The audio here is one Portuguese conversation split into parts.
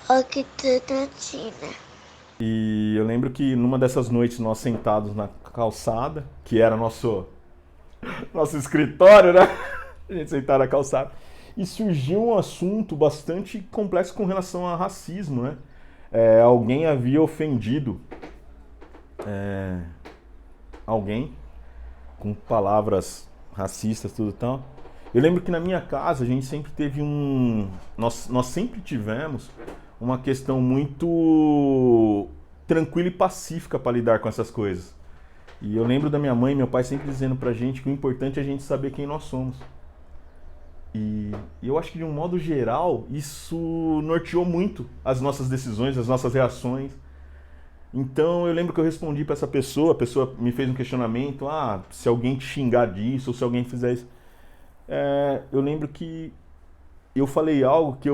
Octanatina. E eu lembro que numa dessas noites nós sentados na calçada, que era nosso escritório, né? A gente sentado na calçada. E surgiu um assunto bastante complexo com relação a racismo, né? Alguém havia ofendido alguém com palavras racistas, tudo e tal. Eu lembro que na minha casa a gente sempre teve nós sempre tivemos uma questão muito tranquila e pacífica para lidar com essas coisas. E eu lembro da minha mãe e meu pai sempre dizendo pra gente que o importante é a gente saber quem nós somos. E eu acho que de um modo geral isso norteou muito as nossas decisões, as nossas reações. Então eu lembro que eu respondi pra essa pessoa, a pessoa me fez um questionamento, se alguém te xingar disso, ou se alguém fizer isso. Eu lembro que eu falei algo que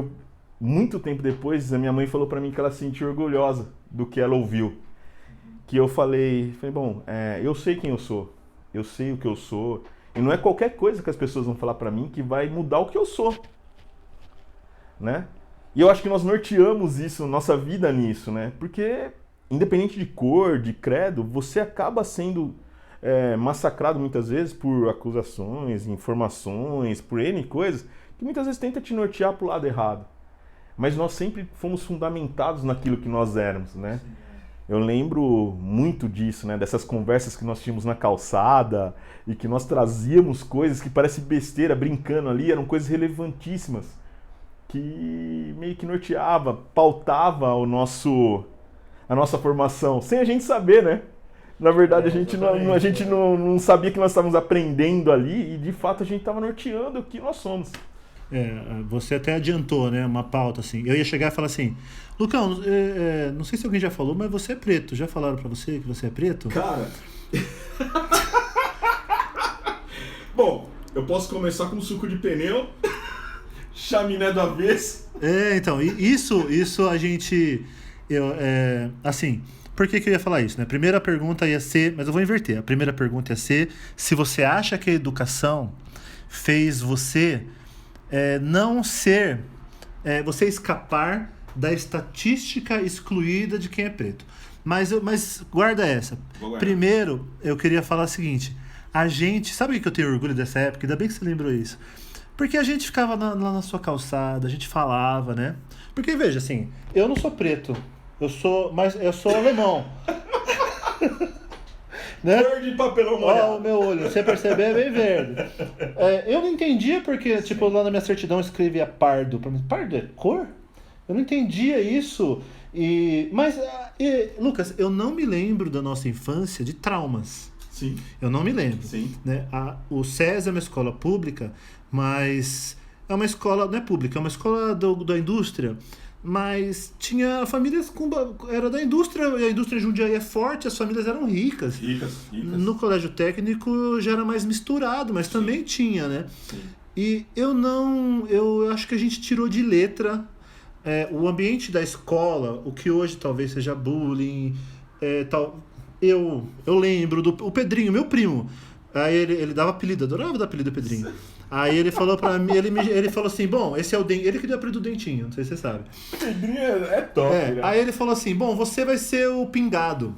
muito tempo depois, a minha mãe falou pra mim que ela se sentiu orgulhosa do que ela ouviu. Que eu falei, bom, eu sei quem eu sou, eu sei o que eu sou, e não é qualquer coisa que as pessoas vão falar pra mim que vai mudar o que eu sou, né? E eu acho que nós norteamos isso, nossa vida nisso, né? Porque, independente de cor, de credo, você acaba sendo massacrado muitas vezes por acusações, informações, por N coisas, que muitas vezes tenta te nortear pro lado errado. Mas nós sempre fomos fundamentados naquilo que nós éramos, né? Eu lembro muito disso, né? Dessas conversas que nós tínhamos na calçada e que nós trazíamos coisas que parecem besteira, brincando ali, eram coisas relevantíssimas que meio que norteava, pautava a nossa formação, sem a gente saber, né? Na verdade, a gente não sabia que nós estávamos aprendendo ali e de fato a gente estava norteando o que nós somos. Você até adiantou, né, uma pauta assim. Eu ia chegar e falar assim, Lucão, não sei se alguém já falou, mas você é preto. Já falaram pra você que você é preto? Cara. Bom, eu posso começar com suco de pneu, chaminé do avesso. Então, isso a gente. Assim, por que eu ia falar isso, né? A primeira pergunta ia ser, mas eu vou inverter. A primeira pergunta ia ser se você acha que a educação fez você não ser. Você escapar da estatística excluída de quem é preto. Mas guarda essa. Primeiro, eu queria falar o seguinte. A gente. Sabe o que eu tenho orgulho dessa época? Ainda bem que você lembrou isso. Porque a gente ficava lá na sua calçada, a gente falava, né? Porque, veja, assim, eu não sou preto. Mas eu sou alemão. Né? Cor de papelão molhado. Ó, o meu olho, você perceber, é bem verde. Eu não entendia porque, tipo, lá na minha certidão eu escrevia pardo. Pra mim, pardo é cor? Eu não entendia isso. Lucas, eu não me lembro da nossa infância de traumas. Sim. Eu não me lembro. Sim. Né? O SES é uma escola pública, mas é uma escola, não é pública, é uma escola da indústria. Mas tinha famílias era da indústria, e a indústria de Jundiaí é forte, as famílias eram ricas. Ricas. No colégio técnico já era mais misturado, mas também tinha, né? Sim. E eu acho que a gente tirou de letra o ambiente da escola, o que hoje talvez seja bullying, tal. Eu lembro o Pedrinho, meu primo. Aí ele dava apelido, adorava dar apelido do Pedrinho. Aí ele falou pra mim, ele falou assim, bom, esse é o Dentinho, ele que deu o apelido do Dentinho, não sei se você sabe. Pedrinho é top, né? Aí ele falou assim, bom, você vai ser o pingado.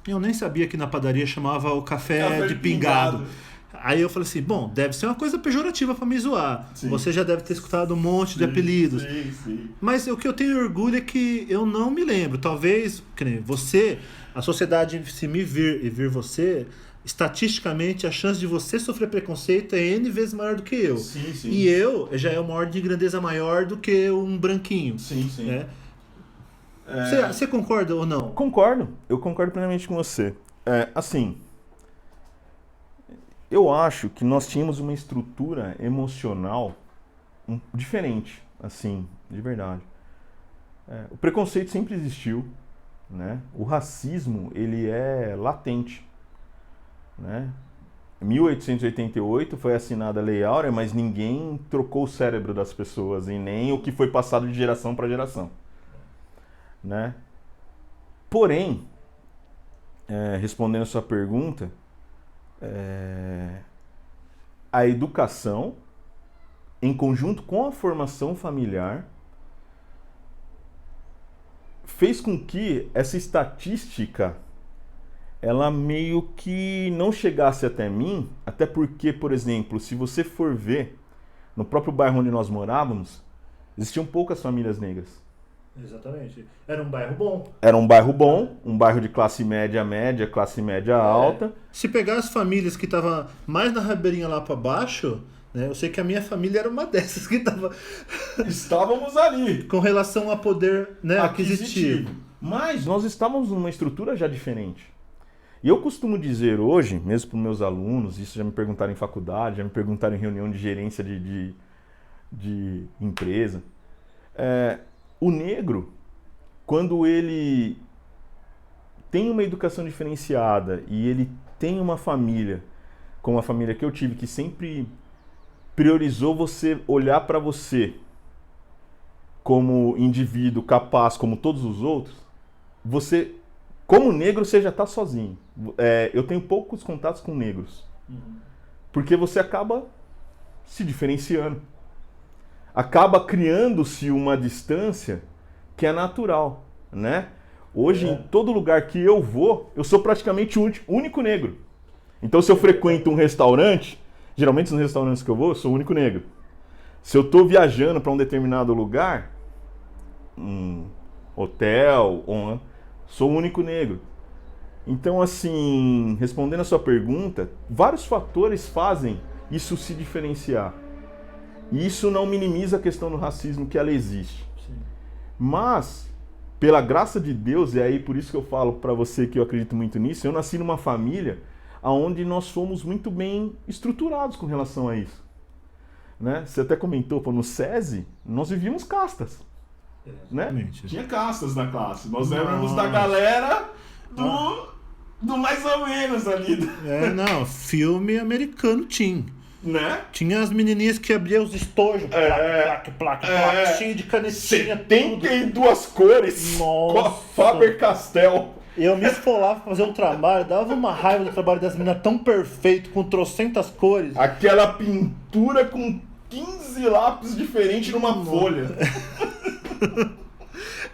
Eu nem sabia que na padaria chamava o café de pingado. Aí eu falei assim, bom, deve ser uma coisa pejorativa pra me zoar. Sim. Você já deve ter escutado um monte de apelidos. Sim. Mas o que eu tenho orgulho é que eu não me lembro. Talvez, que nem você, a sociedade se me vir e vir você, estatisticamente a chance de você sofrer preconceito é N vezes maior do que eu. Sim. E eu já é uma ordem de grandeza maior do que um branquinho. Sim. Né? Você concorda ou não? Concordo. Eu concordo plenamente com você. Assim, eu acho que nós tínhamos uma estrutura emocional diferente, assim, de verdade. O preconceito sempre existiu, né? O racismo, ele é latente, né? Em 1888 foi assinada a Lei Áurea, mas ninguém trocou o cérebro das pessoas e nem o que foi passado de geração para geração, né? Porém, respondendo a sua pergunta, a educação, em conjunto com a formação familiar, fez com que essa estatística ela meio que não chegasse até mim, até porque, por exemplo, se você for ver, no próprio bairro onde nós morávamos, existiam poucas famílias negras. Exatamente. Era um bairro bom. Era um bairro bom, um bairro de classe média média, classe média alta. Se pegar as famílias que estavam mais na Ribeirinha lá para baixo, né, eu sei que a minha família era uma dessas que estava Estávamos ali. com relação a poder, né, aquisitivo. Mas nós estávamos numa estrutura já diferente. E eu costumo dizer hoje, mesmo para os meus alunos, isso já me perguntaram em faculdade, já me perguntaram em reunião de gerência de empresa, o negro, quando ele tem uma educação diferenciada e ele tem uma família, como a família que eu tive, que sempre priorizou você olhar para você como indivíduo capaz, como todos os outros, você, como negro, você já está sozinho. Eu tenho poucos contatos com negros, porque você acaba se diferenciando. Acaba criando-se uma distância que é natural, né? Hoje, em todo lugar que eu vou, eu sou praticamente o único negro. Então, se eu frequento um restaurante, geralmente nos restaurantes que eu vou, eu sou o único negro. Se eu estou viajando para um determinado lugar, um hotel, sou o único negro. Então, assim, respondendo a sua pergunta, vários fatores fazem isso se diferenciar. E isso não minimiza a questão do racismo, que ela existe. Sim. Mas, pela graça de Deus, e aí por isso que eu falo para você que eu acredito muito nisso, eu nasci numa família onde nós fomos muito bem estruturados com relação a isso. Né? Você até comentou, no SESI, nós vivíamos castas. Né? Tinha castas na classe. Nós éramos da galera do mais ou menos ali. Não, filme americano tinha. Né? Tinha as menininhas que abriam os estojos, placa, cheio de canetinha, 72 cores. Nossa. Faber-Castell. Eu me esfolava pra fazer um trabalho, dava uma raiva do trabalho das meninas tão perfeito, com trocentas cores. Aquela pintura com 15 lápis diferentes numa folha.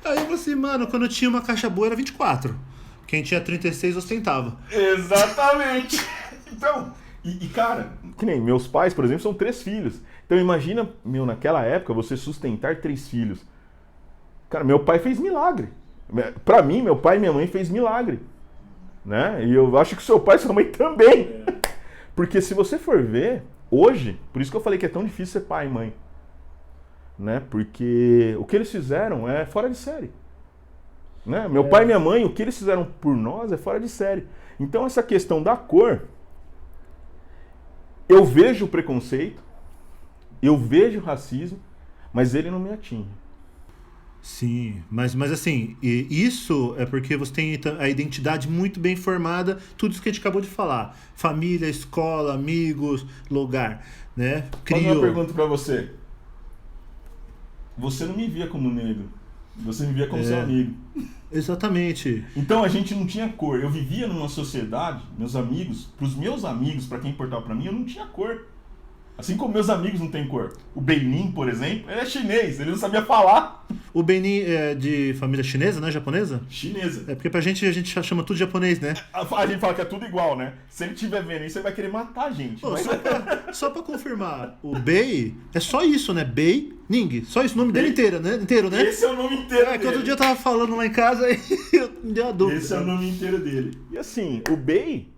Aí você, mano, quando eu tinha uma caixa boa era 24. Quem tinha 36 ostentava. Exatamente. Então, e cara, que nem meus pais, por exemplo, são 3 filhos. Então imagina, naquela época, você sustentar 3 filhos. Cara, meu pai fez milagre. Pra mim, meu pai e minha mãe fez milagre. Né? E eu acho que seu pai e sua mãe também. Porque se você for ver, hoje, por isso que eu falei que é tão difícil ser pai e mãe. Né? Porque o que eles fizeram é fora de série. Né? Meu pai e minha mãe, o que eles fizeram por nós é fora de série. Então essa questão da cor, eu vejo o preconceito, eu vejo o racismo, mas ele não me atinge. Sim, mas assim, isso é porque você tem a identidade muito bem formada, tudo isso que a gente acabou de falar. Família, escola, amigos, lugar, né? Fazer uma pergunta pra você. Você não me via como negro, você me via como seu amigo. Exatamente. Então a gente não tinha cor. Eu vivia numa sociedade, meus amigos, pros meus amigos, pra quem importava pra mim, eu não tinha cor. Assim como meus amigos não têm cor. O Benin, por exemplo, ele é chinês, ele não sabia falar. O Benin é de família chinesa, né? Japonesa? Chinesa. É porque pra gente, a gente chama tudo japonês, né? A gente fala que é tudo igual, né? Se ele estiver vendo isso, ele vai querer matar a gente. Oh, mas... só pra confirmar, o Bei é só isso, né? Bei Ning. Só isso, o nome dele inteiro, né? Esse é o nome inteiro dele. Que outro dia eu tava falando lá em casa e me deu uma dúvida. Esse é o nome inteiro dele. E assim, o Bei,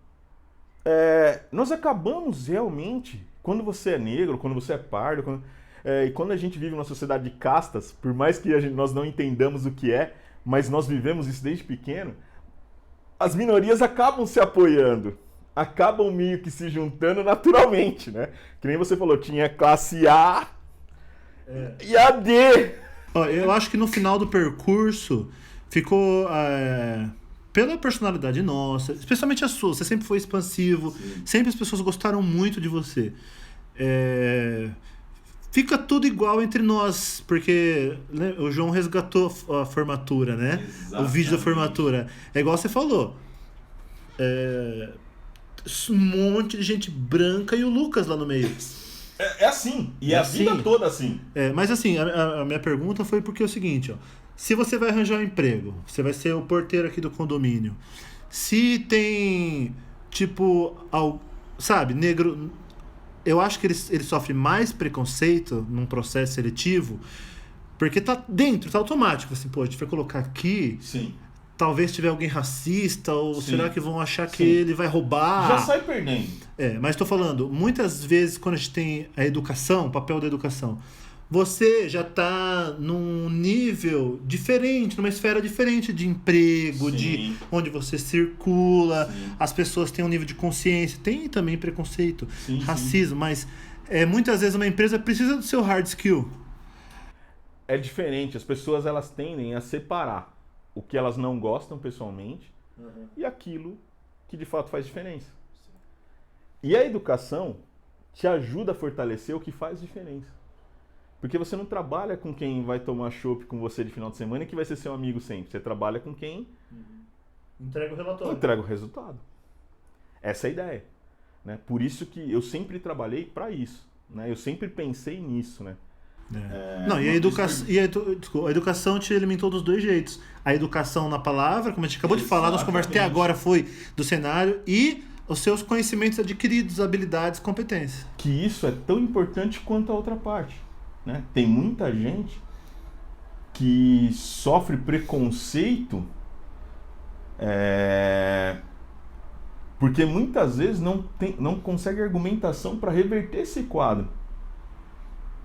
nós acabamos realmente... Quando você é negro, quando você é pardo, e quando a gente vive numa sociedade de castas, por mais que nós não entendamos o que é, mas nós vivemos isso desde pequeno, as minorias acabam se apoiando, acabam meio que se juntando naturalmente, né? Que nem você falou, tinha classe A e a D. Eu acho que no final do percurso ficou... pela personalidade nossa, especialmente a sua, você sempre foi expansivo, sempre as pessoas gostaram muito de você. Fica tudo igual entre nós, porque né, o João resgatou a formatura, né? Exatamente. O vídeo da formatura. É igual você falou. Um monte de gente branca e o Lucas lá no meio. É assim, e a vida toda assim. Mas assim, a minha pergunta foi porque é o seguinte, ó. Se você vai arranjar um emprego, você vai ser o porteiro aqui do condomínio. Se tem, tipo, sabe, negro. Eu acho que ele sofre mais preconceito num processo seletivo, porque tá dentro, tá automático. Assim, pô, a gente vai colocar aqui. Sim. Talvez tiver alguém racista, ou Sim. será que vão achar que Sim. ele vai roubar? Já sai perdendo. Mas estou falando, muitas vezes quando a gente tem a educação, o papel da educação, você já está num nível diferente, numa esfera diferente de emprego, Sim. de onde você circula, Sim. as pessoas têm um nível de consciência, tem também preconceito, Sim, racismo, mas muitas vezes uma empresa precisa do seu hard skill. É diferente, as pessoas elas tendem a separar o que elas não gostam pessoalmente e aquilo que de fato faz diferença. E a educação te ajuda a fortalecer o que faz diferença. Porque você não trabalha com quem vai tomar chopp com você de final de semana e que vai ser seu amigo sempre. Você trabalha com quem Entrega o relatório. entrega o resultado. Essa é a ideia. Né? Por isso que eu sempre trabalhei para isso. Né? Eu sempre pensei nisso. Né? Não, e a educação te alimentou dos dois jeitos. A educação na palavra, como a gente acabou de falar, nossa conversa até agora foi do cenário, e os seus conhecimentos adquiridos, habilidades, competências. Que isso é tão importante quanto a outra parte. Né? Tem muita gente que sofre preconceito porque muitas vezes não consegue argumentação para reverter esse quadro.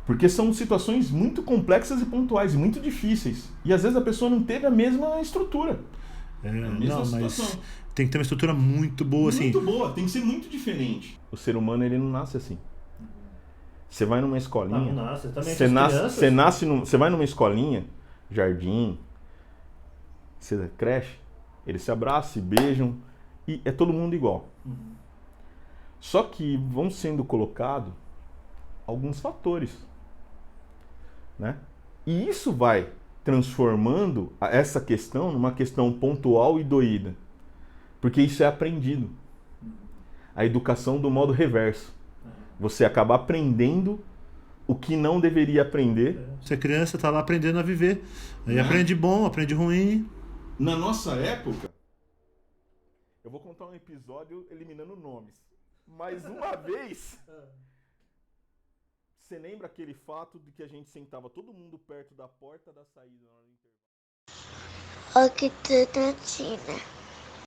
Porque são situações muito complexas e pontuais, e muito difíceis. E às vezes a pessoa não teve a mesma estrutura. Não, mas tem que ter uma estrutura muito boa, assim. Muito boa, tem que ser muito diferente. O ser humano, ele não nasce assim. Você vai numa escolinha. Não nasce, também você vai numa escolinha, jardim, você creche, eles se abraçam, se beijam, e é todo mundo igual. Só que vão sendo colocados alguns fatores. Né? E isso vai transformando essa questão numa questão pontual e doída. Porque isso é aprendido. A educação do modo reverso. Você acaba aprendendo o que não deveria aprender. Você é criança, tá lá aprendendo a viver. Aí aprende bom, aprende ruim. Na nossa época, eu vou contar um episódio eliminando nomes. Mas uma vez... Você lembra aquele fato de que a gente sentava todo mundo perto da porta da saída na hora do intervalo? Octanatina.